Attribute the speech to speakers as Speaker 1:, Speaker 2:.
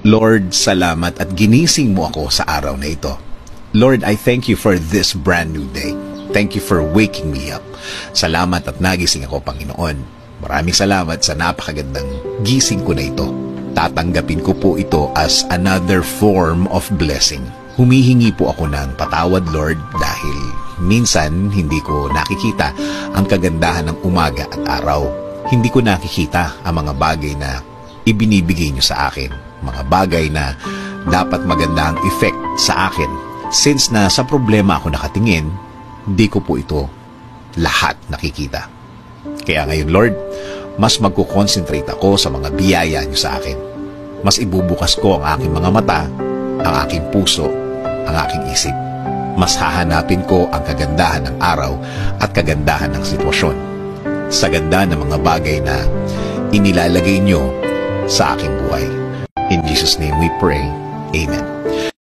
Speaker 1: Lord, salamat at ginising mo ako sa araw na ito. Lord, I thank you for this brand new day. Thank you for waking me up. Salamat at nagising ako, Panginoon. Maraming salamat sa napakagandang gising ko na ito. Tatanggapin ko po ito as another form of blessing. Humihingi po ako ng patawad, Lord, dahil minsan hindi ko nakikita ang kagandahan ng umaga at araw. Hindi ko nakikita ang mga bagay na ibinibigay niyo sa akin. Mga bagay na dapat maganda ang effect sa akin. Since na sa problema ako nakatingin, hindi ko po ito lahat nakikita. Kaya ngayon, Lord, mas magkukonsentrate ako sa mga biyaya niyo sa akin. Mas ibubukas ko ang aking mga mata, ang aking puso, ang aking isip. Mas hahanapin ko ang kagandahan ng araw at kagandahan ng sitwasyon. Sa ganda ng mga bagay na inilalagay niyo sa aking buhay. In Jesus' name we pray. Amen.